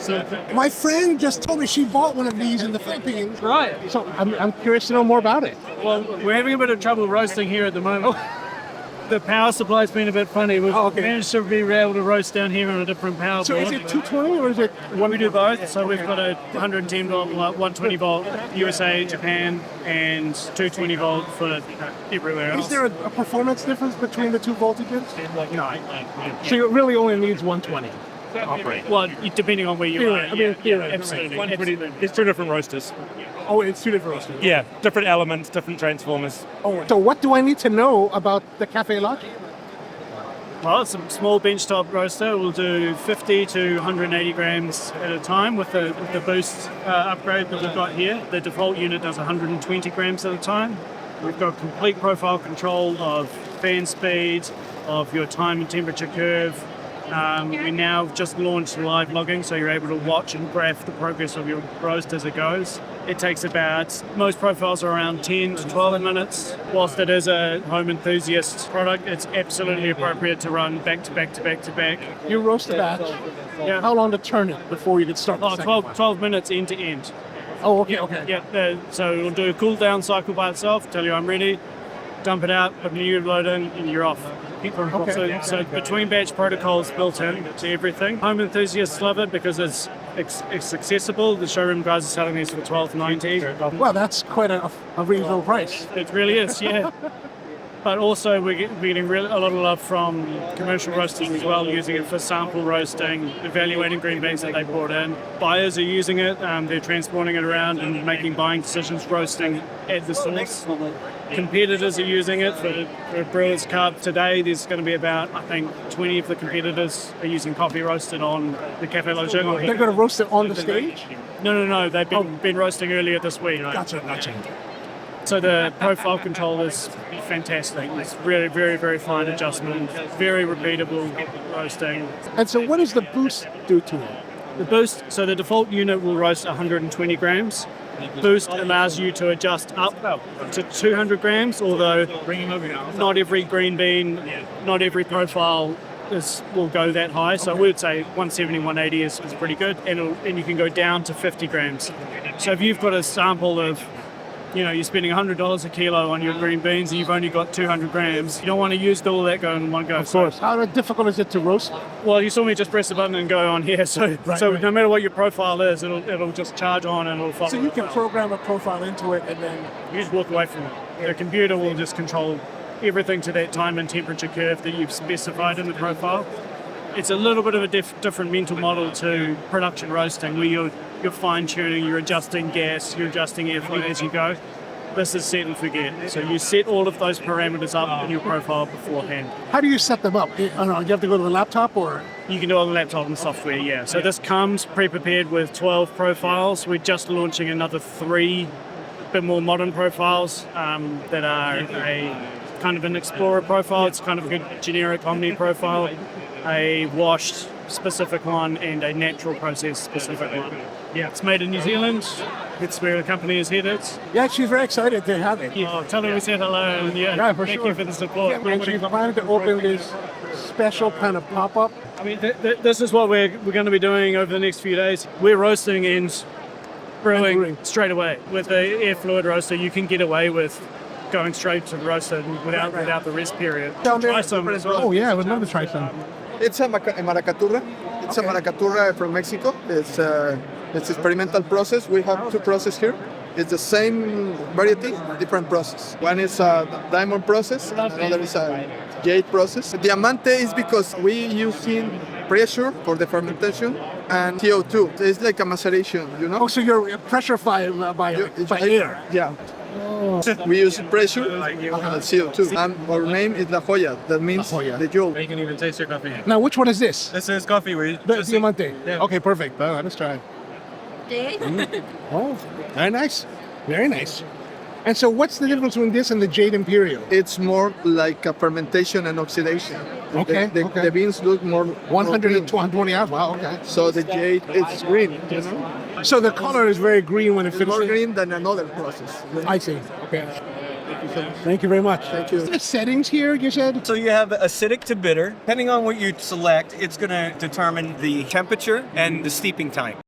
My friend just told me she bought one of these in the Philippines. Right. So I'm curious to know more about it. Well, we're having a bit of trouble roasting here at the moment. The power supply's been a bit funny. We've managed to be able to roast down here on a different power So board. is it 220 or is it one? We do both. So we've got a 110 volt, 120 volt USA, Japan, and 220 volt for everywhere else. Is there a performance difference between the two voltages? No. So it really only needs 120 to operate. Well, depending on where you are. Absolutely. It's two different roasters. Oh, it's two different roasters. Yeah, different elements, different transformers. Oh, so what do I need to know about the Kaffelogic? Well, it's a small benchtop roaster. We'll do 50 to 180 grams at a time with the boost upgrade that we've got here. The default unit does 120 grams at a time. We've got complete profile control of fan speed, of your time and temperature curve. We now just launched live logging, so you're able to watch and graph the progress of your roast as it goes. It takes most profiles are around 10 to 12 minutes. Whilst it is a home enthusiast product, it's absolutely appropriate to run back to back to back to back. You roast a batch. Yeah. How long to turn it before you can start the second one? 12 minutes end to end. Oh, okay. Yeah, so we'll do a cool down cycle by itself, tell you I'm ready, dump it out, put a new load in, and you're off. So between batch protocols built in to everything. Home enthusiasts love it because it's accessible. The showroom guys are selling these for $12.90. Well, that's quite a reasonable price. It really is, yeah. But also we're getting a lot of love from commercial roasters as well, using it for sample roasting, evaluating green beans that they brought in. Buyers are using it, they're transporting it around and making buying decisions, roasting at the source. Competitors are using it for Brewers Cup. Today there's going to be about, I think, 20 of the competitors are using coffee roasted on the Kaffelogic. They're going to roast it on the stage? No. They've been roasting earlier this week. Gotcha. So the profile control is fantastic. It's really very, very fine adjustment, very repeatable roasting. And so what does the boost do to it? The boost, so the default unit will roast 120 grams. Boost allows you to adjust up to 200 grams, although not every green bean, not every profile will go that high. So we would say 170, 180 is pretty good, and you can go down to 50 grams. So if you've got a sample of, you're spending $100 a kilo on your green beans and you've only got 200 grams, you don't want to use all that going in one go. Of course. How difficult is it to roast? Well, you saw me just press the button and go on here, so no matter what your profile is, it'll just charge on and it'll follow. So you can program a profile into it and then... You just walk away from it. The computer will just control everything to that time and temperature curve that you've specified in the profile. It's a little bit of a different mental model to production roasting, where you're fine-tuning, you're adjusting gas, you're adjusting airflow as you go. This is set and forget. So you set all of those parameters up in your profile beforehand. How do you set them up? You have to go to the laptop or? You can do it on the laptop and software, yeah. So this comes pre-prepared with 12 profiles. We're just launching another 3 bit more modern profiles that are a kind of an explorer profile. It's kind of a generic Omni profile, a washed specific one, and a natural process specific one. Yeah, it's made in New Zealand. It's where the company is headed. Yeah, she's very excited to have it. Yeah. Tell her we said hello, and thank you for the support. Yeah, and she's planning to open this special kind of pop-up. I mean, this is what we're going to be doing over the next few days. We're roasting and brewing straight away. With the air fluid roaster, you can get away with going straight to the roaster without the rest period. Try some as well. Oh yeah, I would love to try some. It's a maracaturra. It's a maracaturra from Mexico. It's experimental process. We have 2 processes here. It's the same variety, different process. One is a diamond process, another is a jade process. Diamante is because we using pressure for the fermentation and CO2. It's like a maceration, Oh, so you're pressurized by air. Yeah. Oh. We use pressure and CO2. And our name is La Joya. That means the jewel. You can even taste your coffee. Now, which one is this? This is coffee. The Diamante. Yeah. Okay, perfect. Let's try it. Oh, very nice. Very nice. And so what's the difference between this and the Jade Imperial? It's more like a fermentation and oxidation. Okay. The beans look more 100 and 220 hours. Wow, okay. So the jade is green, So the color is very green when it It's finishes. more green than another process. I see. Okay. Thank you very much. Thank you. The settings here, you said? So you have acidic to bitter. Depending on what you select, it's going to determine the temperature and the steeping time.